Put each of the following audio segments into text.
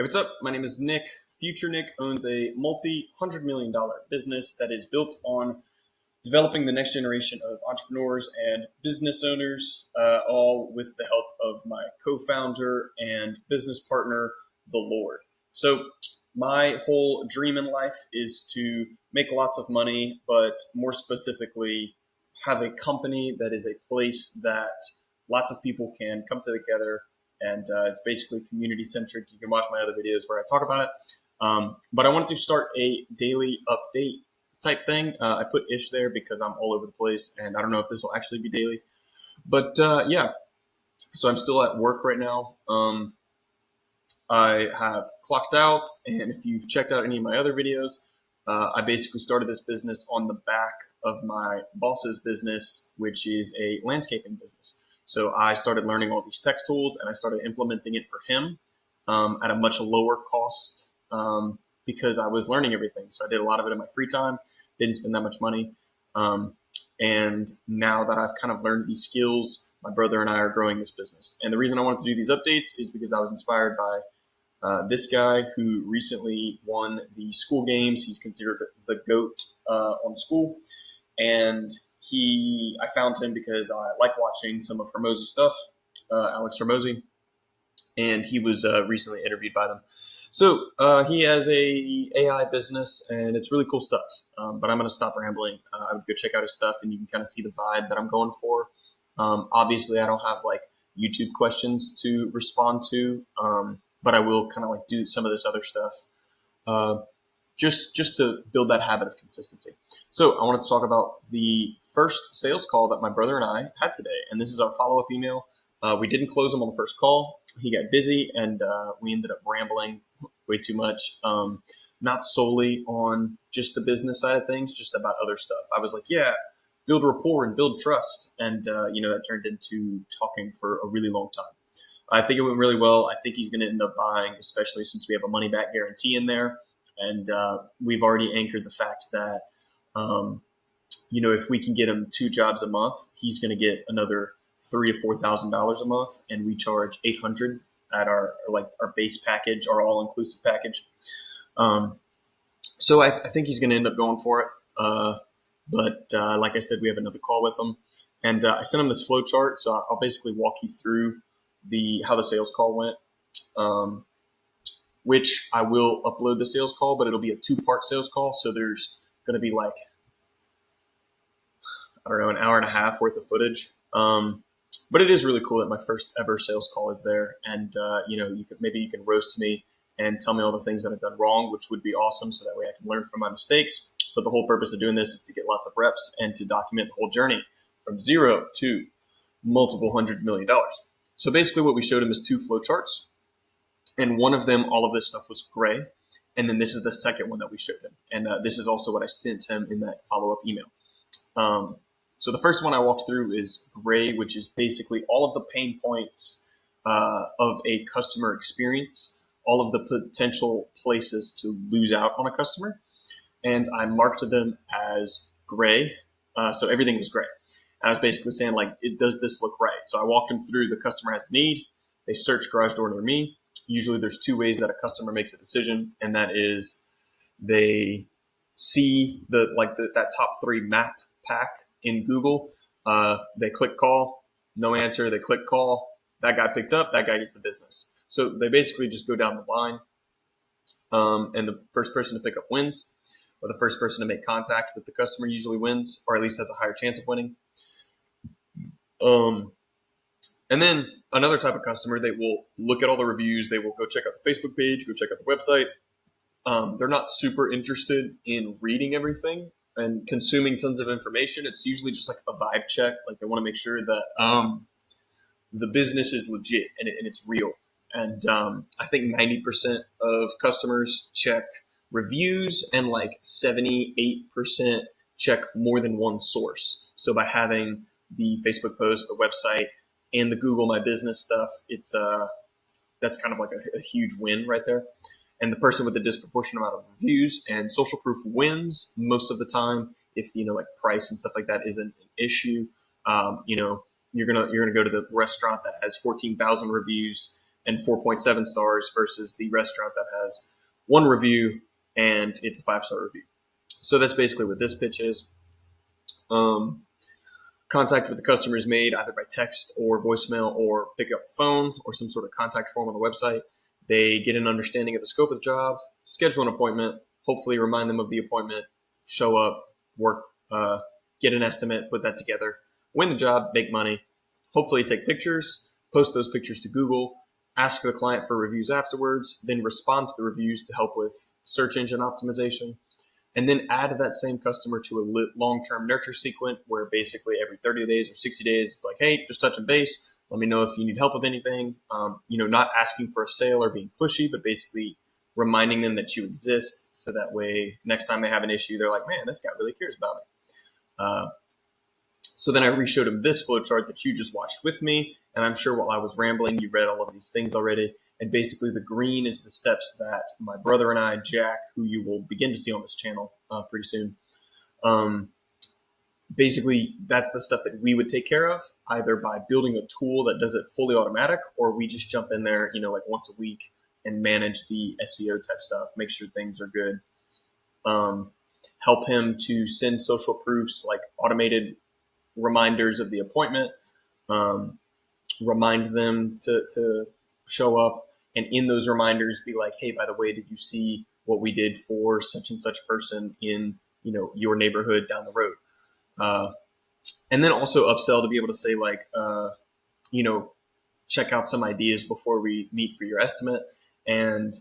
Hey, what's up? My name is Nick. Future Nick owns a multi-$100 million business that is built on developing the next generation of entrepreneurs and business owners, all with the help of my co-founder and business partner, the Lord. So my whole dream in life is to make lots of money, but more specifically, have a company that is a place that lots of people can come together, and it's basically community centric. You can watch my other videos where I talk about it. But I wanted to start a daily update type thing. I put ish there because I'm all over the place, and I don't know if this will actually be daily. But yeah, so I'm still at work right now. I have clocked out, and if you've checked out any of my other videos, I basically started this business on the back of my boss's business, which is a landscaping business. So I started learning all these tech tools, and I started implementing it for him at a much lower cost because I was learning everything. So I did a lot of it in my free time, didn't spend that much money. And now that I've kind of learned these skills, my brother and I are growing this business. And the reason I wanted to do these updates is because I was inspired by this guy who recently won the school games. He's considered the GOAT on school. And I found him because I like watching some of Hermose's stuff, Alex Hermosi, and he was recently interviewed by them. So he has a AI business, and it's really cool stuff. But I'm going to stop rambling. I would go check out his stuff, and you can kind of see the vibe that I'm going for. Obviously, I don't have like YouTube questions to respond to, but I will kind of like do some of this other stuff, just to build that habit of consistency. So I wanted to talk about the first sales call that my brother and I had today, and this is our follow-up email. We didn't close him on the first call. He got busy, and we ended up rambling way too much, not solely on just the business side of things, just about other stuff. I was like, yeah, build rapport and build trust. And, that turned into talking for a really long time. I think it went really well. I think he's going to end up buying, especially since we have a money back guarantee in there. And we've already anchored the fact that, if we can get him 2 jobs a month, he's going to get another $3,000 to $4,000 a month, and we charge $800 at our base package, our all inclusive package. So I think he's going to end up going for it. But like I said, we have another call with him, and I sent him this flow chart. So I'll basically walk you through how the sales call went, which I will upload the sales call, but it'll be a 2-part sales call. So there's going to be like, I don't know, an hour and a half worth of footage. But it is really cool that my first ever sales call is there. And, you can roast me and tell me all the things that I've done wrong, which would be awesome. So that way I can learn from my mistakes. But the whole purpose of doing this is to get lots of reps and to document the whole journey from zero to multiple $100 million. So basically what we showed him is 2 flow charts. And one of them, all of this stuff was gray. And then this is the second one that we showed him. And this is also what I sent him in that follow-up email. So the first one I walked through is gray, which is basically all of the pain points of a customer experience, all of the potential places to lose out on a customer. And I marked them as gray. So everything was gray. And I was basically saying, like, does this look right? So I walked them through the customer has a need. They search garage door near me. Usually there's 2 ways that a customer makes a decision. And that is they see that top 3 map pack in Google. They click call, no answer. They click call. That guy picked up. That guy gets the business. So they basically just go down the line. And the first person to pick up wins, or the first person to make contact with the customer usually wins, or at least has a higher chance of winning. And then another type of customer, they will look at all the reviews. They will go check out the Facebook page, go check out the website. They're not super interested in reading everything and consuming tons of information. It's usually just like a vibe check. Like they want to make sure that the business is legit and it's real. And I think 90% of customers check reviews, and like 78% check more than one source. So by having the Facebook post, the website, and the Google My Business stuff, it's that's kind of like a huge win right there. And the person with the disproportionate amount of reviews and social proof wins most of the time. If like price and stuff like that isn't an issue, you're gonna go to the restaurant that has 14,000 reviews and 4.7 stars versus the restaurant that has one review and it's a 5-star review. So that's basically what this pitch is. Contact with the customer is made either by text or voicemail or pick up the phone or some sort of contact form on the website. They get an understanding of the scope of the job, schedule an appointment, hopefully remind them of the appointment, show up, work, get an estimate, put that together, win the job, make money, hopefully take pictures, post those pictures to Google, ask the client for reviews afterwards, then respond to the reviews to help with search engine optimization, and then add that same customer to a long-term nurture sequence where basically every 30 days or 60 days, it's like, hey, just touching base. Let me know if you need help with anything. Not asking for a sale or being pushy, but basically reminding them that you exist. So that way, next time they have an issue, they're like, man, this guy really cares about me. So then I re-showed them this flow chart that you just watched with me. And I'm sure while I was rambling, you read all of these things already. And basically the green is the steps that my brother and I, Jack, who you will begin to see on this channel pretty soon, basically that's the stuff that we would take care of either by building a tool that does it fully automatic, or we just jump in there, like once a week and manage the SEO type stuff, make sure things are good. Help him to send social proofs like automated reminders of the appointment, remind them to show up. And in those reminders, be like, hey, by the way, did you see what we did for such and such person in, your neighborhood down the road? And then also upsell to be able to say like, check out some ideas before we meet for your estimate. And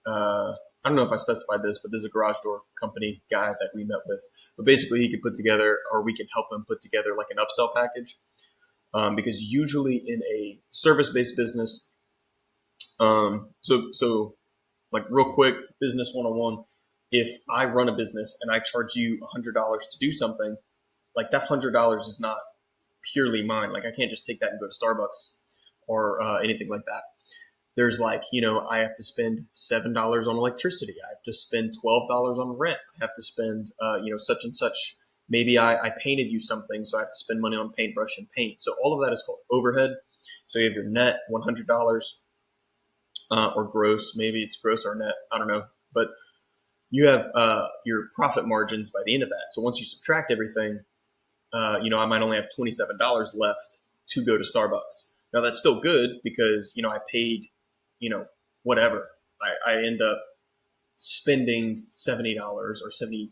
I don't know if I specified this, but there's a garage door company guy that we met with. But basically he could put together, or we can help him put together like an upsell package. Because usually in a service-based business, so like real quick, business 101, if I run a business and I charge you $100 to do something, like that $100 is not purely mine. Like I can't just take that and go to Starbucks or anything like that. There's like, I have to spend $7 on electricity. I have to spend $12 on rent. I have to spend, such and such. Maybe I painted you something, so I have to spend money on paintbrush and paint. So all of that is called overhead. So you have your net $100 or gross. Maybe it's gross or net. I don't know. But you have your profit margins by the end of that. So once you subtract everything, I might only have $27 left to go to Starbucks. Now that's still good because, I paid, whatever. I end up spending $70 or $73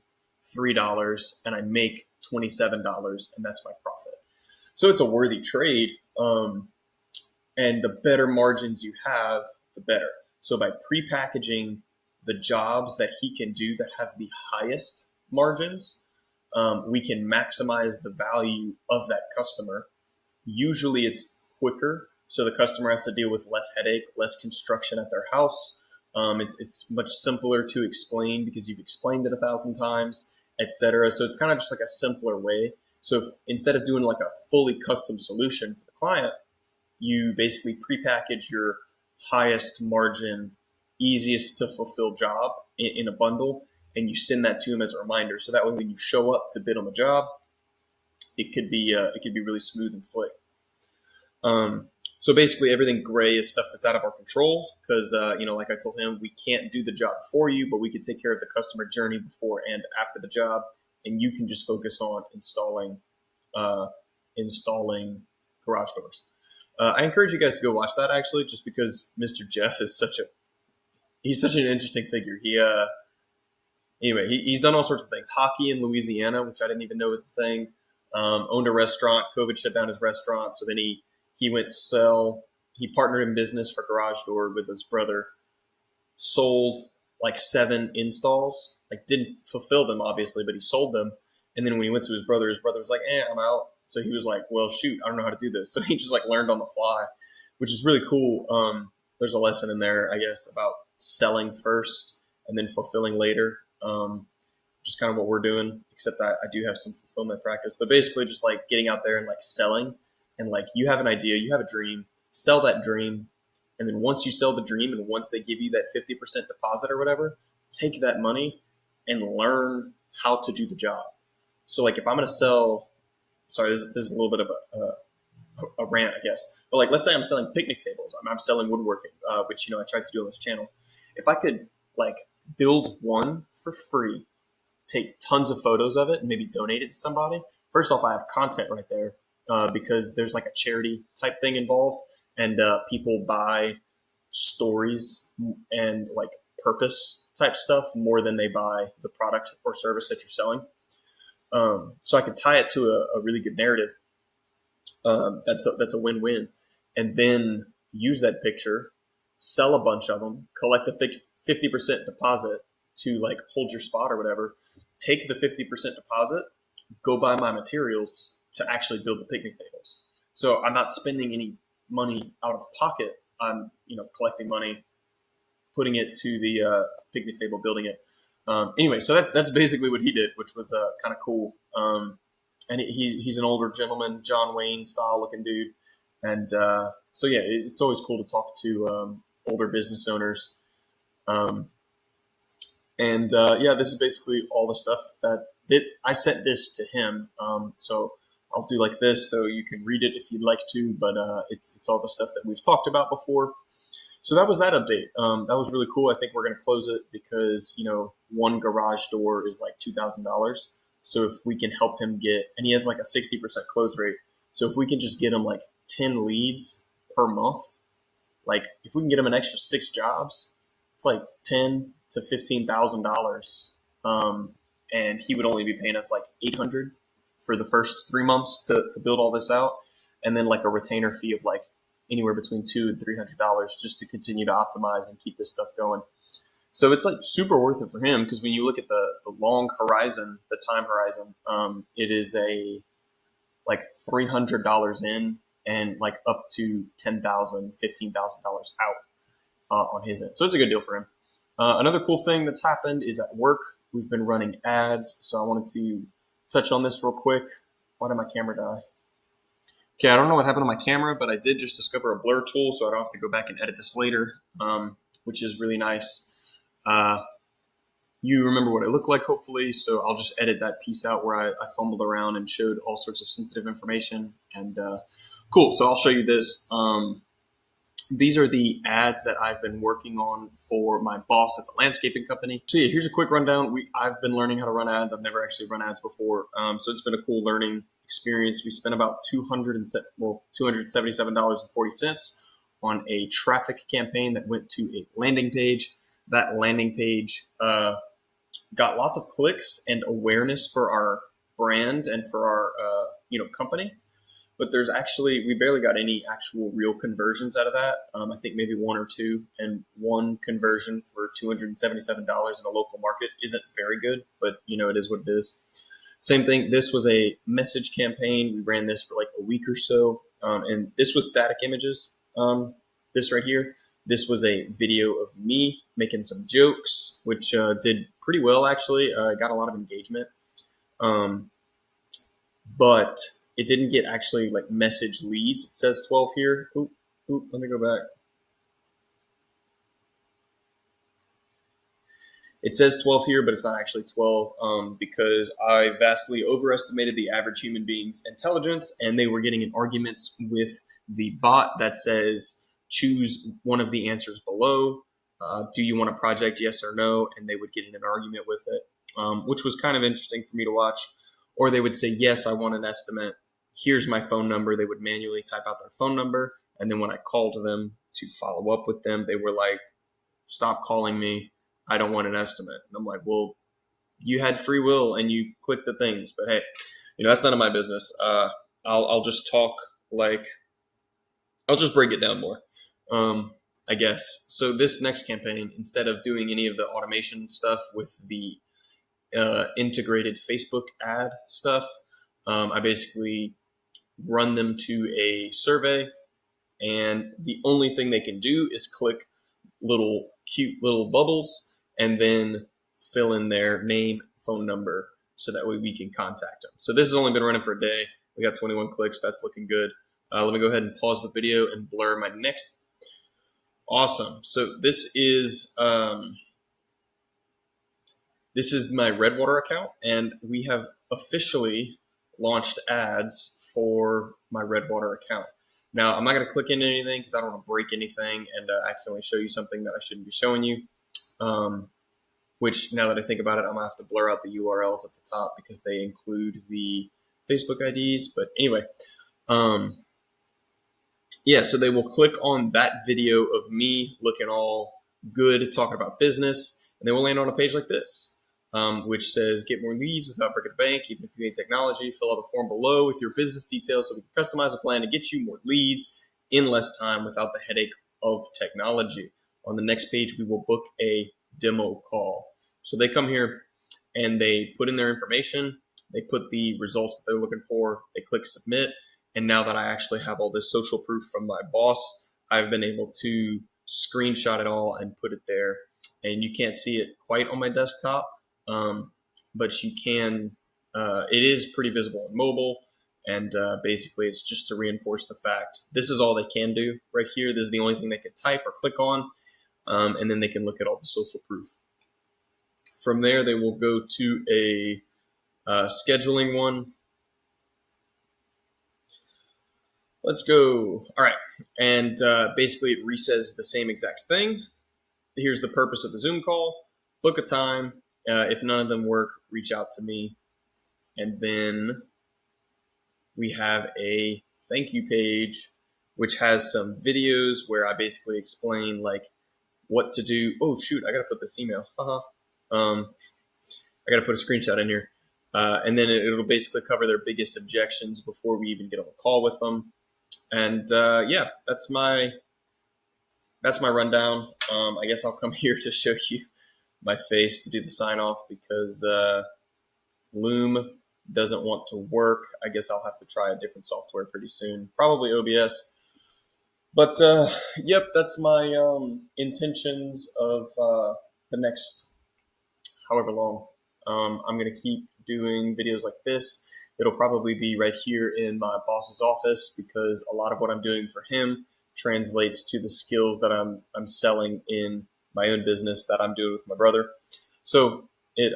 and I make $27 and that's my profit. So it's a worthy trade. And the better margins you have, the better. So by pre-packaging the jobs that he can do that have the highest margins, we can maximize the value of that customer. Usually it's quicker, so the customer has to deal with less headache, less construction at their house. It's much simpler to explain because you've explained it 1,000 times, etc. So it's kind of just like a simpler way. So if, instead of doing like a fully custom solution for the client, you basically prepackage your highest margin, easiest to fulfill job in a bundle, and you send that to them as a reminder. So that way, when you show up to bid on the job, it could be really smooth and slick. So basically, everything gray is stuff that's out of our control because, like I told him, we can't do the job for you, but we can take care of the customer journey before and after the job, and you can just focus on installing garage doors. I encourage you guys to go watch that actually, just because Mr. Jeff is he's such an interesting figure. He's done all sorts of things. Hockey in Louisiana, which I didn't even know was the thing. Owned a restaurant. COVID shut down his restaurant, so then he went sell. He partnered in business for Garage Door with his brother. Sold like 7 installs. Like didn't fulfill them obviously, but he sold them. And then when he went to his brother was like, I'm out. So he was like, well, shoot, I don't know how to do this. So he just like learned on the fly, which is really cool. There's a lesson in there, I guess, about selling first and then fulfilling later. Just kind of what we're doing, except I do have some fulfillment practice. But basically just like getting out there and like selling. And like you have an idea, you have a dream, sell that dream. And then once you sell the dream and once they give you that 50% deposit or whatever, take that money and learn how to do the job. So like if I'm going to sell, sorry, this is a little bit of a rant, I guess. But like, let's say I'm selling picnic tables. I'm selling woodworking, which I tried to do on this channel. If I could like build one for free, take tons of photos of it, and maybe donate it to somebody. First off, I have content right there because there's like a charity type thing involved, and people buy stories and like purpose type stuff more than they buy the product or service that you're selling. So I could tie it to a really good narrative. That's a win-win, and then use that picture, sell a bunch of them, collect the 50% deposit to like hold your spot or whatever. Take the 50% deposit, go buy my materials to actually build the picnic tables. So I'm not spending any money out of pocket. I'm collecting money, putting it to the picnic table, building it. Anyway, so that's basically what he did, which was kind of cool. And he's an older gentleman, John Wayne style looking dude. And so yeah, it's always cool to talk to older business owners. Yeah, this is basically all the stuff that I sent this to him. So I'll do like this so you can read it if you'd like to, but it's all the stuff that we've talked about before. So that was that update. That was really cool. I think we're going to close it because, one garage door is like $2,000. So if we can help him and he has like a 60% close rate. So if we can just get him like 10 leads per month, like if we can get him an extra 6 jobs, it's like $10,000 to $15,000. And he would only be paying us like $800 for the first 3 months to build all this out. And then like a retainer fee of like anywhere between $200 and $300 just to continue to optimize and keep this stuff going. So it's like super worth it for him because when you look at the long horizon, the time horizon, it is a like $300 in and like up to $10,000, $15,000 out on his end. So it's a good deal for him. Another cool thing that's happened is at work, we've been running ads. So I wanted to touch on this real quick. Why did my camera die? Okay, I don't know what happened to my camera, but I did just discover a blur tool, so I don't have to go back and edit this later, which is really nice. You remember what it looked like, hopefully, so I'll just edit that piece out where I fumbled around and showed all sorts of sensitive information. And cool, so I'll show you this. These are the ads that I've been working on for my boss at the landscaping company. So yeah, here's a quick rundown. I've been learning how to run ads. I've never actually run ads before, so it's been a cool learning experience. We spent about $277.40 on a traffic campaign that went to a landing page. That landing page got lots of clicks and awareness for our brand and for our company. But we barely got any actual real conversions out of that. I think maybe 1 or 2, and one conversion for $277 in a local market isn't very good, but it is what it is. Same thing. This was a message campaign. We ran this for like a week or so, and this was static images. This right here. This was a video of me making some jokes, which did pretty well actually. Got a lot of engagement, but it didn't get actually like message leads. It says 12 here. Oop, let me go back. It says 12 here, but it's not actually 12 because I vastly overestimated the average human being's intelligence, and they were getting in arguments with the bot that says, choose one of the answers below. Do you want a project, yes or no? And they would get in an argument with it, which was kind of interesting for me to watch. Or they would say, yes, I want an estimate. Here's my phone number. They would manually type out their phone number. And then when I called them to follow up with them, they were like, stop calling me. I don't want an estimate. And I'm like, well, you had free will and you clicked the things. But hey, that's none of my business. I'll just talk I'll just break it down more, I guess. So this next campaign, instead of doing any of the automation stuff with the integrated Facebook ad stuff, I basically run them to a survey, and the only thing they can do is click cute little bubbles and then fill in their name, phone number, so that way we can contact them. So this has only been running for a day. We got 21 clicks. That's looking good. Let me go ahead and pause the video and blur my next. Awesome. So this is my Redwater account, and we have officially launched ads for my Redwater account. Now, I'm not going to click into anything because I don't want to break anything and accidentally show you something that I shouldn't be showing you. Which, now that I think about it, I'm going to have to blur out the URLs at the top because they include the Facebook IDs. But anyway, yeah, so they will click on that video of me looking all good, talking about business, and they will land on a page like this, which says get more leads without breaking the bank. Even if you hate technology, fill out the form below with your business details so we can customize a plan to get you more leads in less time without the headache of technology. On the next page, we will book a demo call. So they come here and they put in their information, they put the results that they're looking for, they click submit. And now that I actually have all this social proof from my boss, I've been able to screenshot it all and put it there. And you can't see it quite on my desktop, but you can. It is pretty visible on mobile. And basically, it's just to reinforce the fact this is all they can do right here. This is the only thing they can type or click on. And then they can look at all the social proof. From there, they will go to a scheduling one. Let's go. All right. And basically, it resays the same exact thing. Here's the purpose of the Zoom call. Book a time. If none of them work, reach out to me. And then we have a thank you page, which has some videos where I basically explain like what to do. Oh, shoot. I got to put this email. I got to put a screenshot in here. And then it'll basically cover their biggest objections before we even get on a call with them. And yeah, that's my rundown. I guess I'll come here to show you my face to do the sign off because Loom doesn't want to work. I guess I'll have to try a different software pretty soon, probably OBS. But yep, that's my intentions of the next however long. I'm going to keep doing videos like this. It'll probably be right here in my boss's office because a lot of what I'm doing for him translates to the skills that I'm selling in my own business that I'm doing with my brother. So it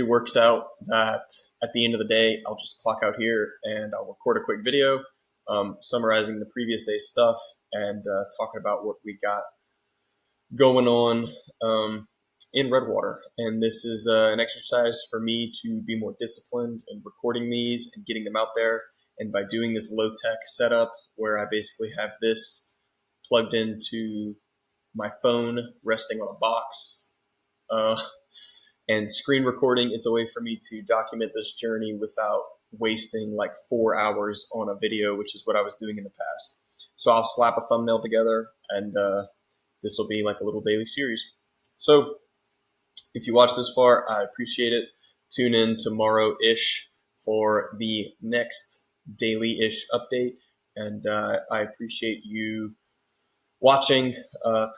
works out that at the end of the day, I'll just clock out here and I'll record a quick video summarizing the previous day's stuff and talking about what we got going on in Redwater. And this is an exercise for me to be more disciplined in recording these and getting them out there. And by doing this low-tech setup where I basically have this plugged into my phone resting on a box and screen recording, it's a way for me to document this journey without wasting like 4 hours on a video, which is what I was doing in the past. So I'll slap a thumbnail together and this will be like a little daily series. So if you watch this far, I appreciate it. Tune in tomorrow-ish for the next daily-ish update. And I appreciate you watching,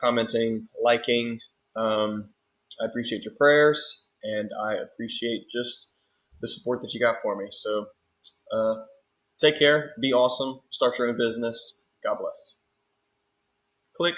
commenting, liking. I appreciate your prayers, and I appreciate just the support that you got for me. So take care. Be awesome. Start your own business. God bless. Click.